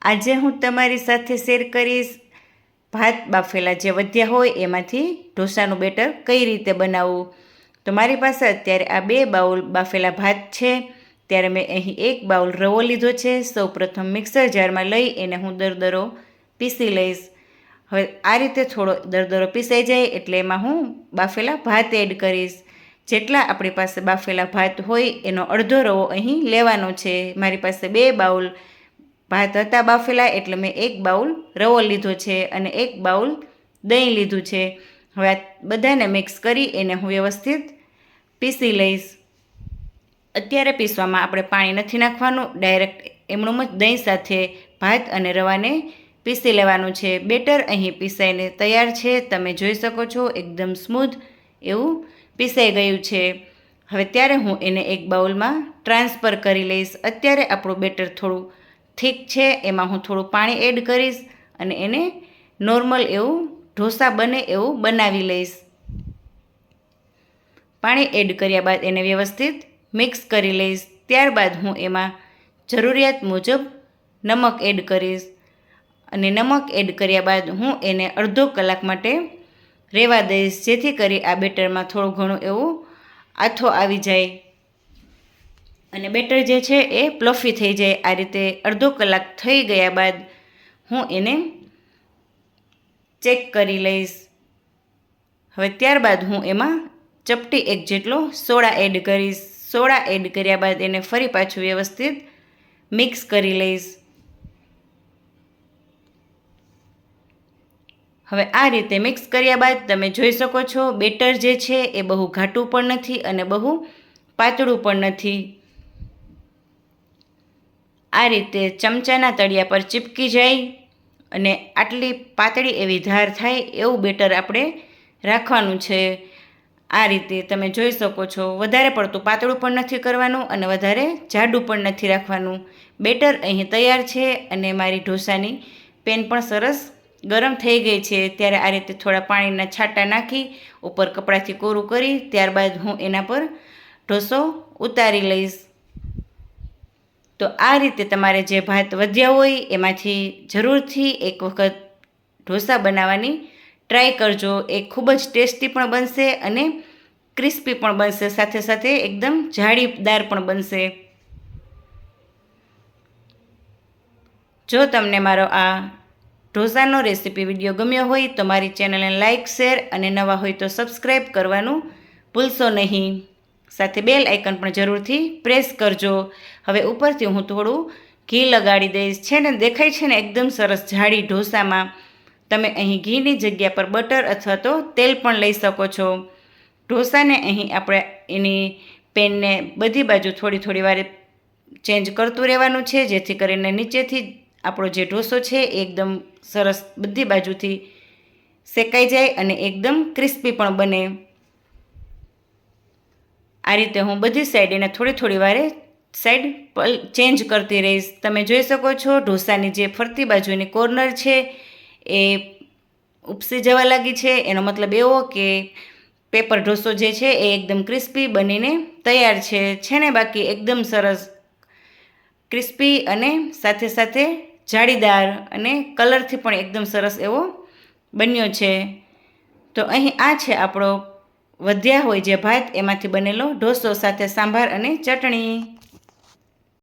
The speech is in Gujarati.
આજે હું તમારી સાથે શેર કરીશ ભાત બાફેલા જે વધ્યા હોય એમાંથી ઢોસાનું બેટર કઈ રીતે બનાવવું। તો મારી પાસે અત્યારે આ 2 બાઉલ બાફેલા ભાત છે। ત્યારે મેં અહીં 1 બાઉલ રવો લીધો છે। સૌપ્રથમ મિક્સર જારમાં લઈ એને હું દરદરો પીસી લઈશ। હવે આ રીતે થોડો દરદરો પીસાઈ જાય એટલે એમાં હું બાફેલા ભાત એડ કરીશ। જેટલા આપણી પાસે બાફેલા ભાત હોય એનો અડધો રવો અહીં લેવાનો છે। મારી પાસે 2 બાઉલ ભાત હતા બાફેલા એટલે મેં 1 બાઉલ રવો લીધો છે અને 1 બાઉલ દહીં લીધું છે। હવે આ બધાને મિક્સ કરી એને હું વ્યવસ્થિત પીસી લઈશ। અત્યારે પીસવામાં આપણે પાણી નથી નાખવાનું, ડાયરેક્ટ એમણું જ દહીં સાથે ભાત અને રવાને પીસી લેવાનું છે। બેટર અહીં પીસાઈને તૈયાર છે, તમે જોઈ શકો છો એકદમ સ્મૂથ એવું પીસાઈ ગયું છે। હવે ત્યારે હું એને એક બાઉલમાં ટ્રાન્સફર કરી લઈશ। અત્યારે આપણું બેટર થોડું ઠીક છે, એમાં હું થોડું પાણી એડ કરીશ અને એને નોર્મલ એવું ઢોસા બને એવું બનાવી લઈશ। પાણી એડ કર્યા બાદ એને વ્યવસ્થિત મિક્સ કરી લઈશ। ત્યારબાદ હું એમાં જરૂરિયાત મુજબ નમક એડ કરીશ અને નમક એડ કર્યા બાદ હું એને અડધો કલાક માટે રહેવા દઈશ, જેથી કરી આ બેટરમાં થોડું ઘણું એવું આથો આવી જાય અને બેટર જે છે એ પ્લફી થઈ જાય। આ રીતે અડધો કલાક થઈ ગયા બાદ હું એને ચેક કરી લઈશ। હવે ત્યારબાદ હું એમાં ચપટી 1 જેટલો સોડા એડ કરીશ। સોડા એડ કર્યા બાદ એને ફરી પાછું વ્યવસ્થિત મિક્સ કરી લઈશ। હવે આ રીતે મિક્સ કર્યા બાદ તમે જોઈ શકો છો બેટર જે છે એ બહુ ઘાટું પણ નથી અને બહુ પાતળું પણ નથી। આ રીતે ચમચાના તળિયા પર ચીપકી જાય અને આટલી પાતળી એવી ધાર થાય એવું બેટર આપણે રાખવાનું છે। આ રીતે તમે જોઈ શકો છો વધારે પડતું પાતળું પણ નથી કરવાનું અને વધારે જાડું પણ નથી રાખવાનું। બેટર અહીં તૈયાર છે અને મારી ઢોસાની પેન પણ સરસ ગરમ થઈ ગઈ છે। ત્યારે આ રીતે થોડા પાણીના છાંટા નાખી ઉપર કપડાથી કોરું કરી ત્યારબાદ હું એના પર ઢોસો ઉતારી લઈશ। તો આ રીતે તમારે જે ભાત વધ્યા હોય એમાંથી જરૂરથી એક વખત ઢોસા બનાવવાની ટ્રાય કરજો। એ ખૂબ જ ટેસ્ટી પણ બનશે અને ક્રિસ્પી પણ બનશે, સાથે સાથે એકદમ જાળીદાર પણ બનશે। જો તમને મારો આ ઢોસાનો રેસીપી વિડીયો ગમ્યો હોય તો મારી ચેનલને લાઇક, શેર અને નવા હોય તો સબસ્ક્રાઈબ કરવાનું ભૂલશો નહીં। સાથે બેલ આઇકન પણ જરૂરથી પ્રેસ કરજો। હવે ઉપરથી હું થોડું ઘી લગાડી દઈશ। છે ને દેખાય છે ને એકદમ સરસ જાડી ઢોસામાં। તમે અહીં ઘીની જગ્યા પર બટર અથવા તો તેલ પણ લઈ શકો છો। ઢોસાને અહીં આપણે એની પેનને બધી બાજુ થોડી થોડી વારે ચેન્જ કરતું રહેવાનું છે, જેથી કરીને નીચેથી આપણો જે ઢોસો છે એ એકદમ સરસ બધી બાજુથી શેકાઈ જાય અને એકદમ ક્રિસ્પી પણ બને। આ રીતે હું બધી સાઈડ એને થોડી થોડી વારે સાઈડ ચેન્જ કરતી રહીશ। તમે જોઈ શકો છો ઢોસાની જે ફરતી બાજુની કોર્નર છે એ ઉપસી જવા લાગી છે, એનો મતલબ એવો કે પેપર ઢોસો જે છે એ એકદમ ક્રિસ્પી બનીને તૈયાર છે। છે ને બાકી એકદમ સરસ ક્રિસ્પી અને સાથે સાથે જાળીદાર અને કલરથી પણ એકદમ સરસ એવો બન્યો છે। તો અહીં આ છે આપણો વધ્યા હોય જે ભાત એમાંથી બનેલો ઢોસો સાથે સાંભાર અને ચટણી।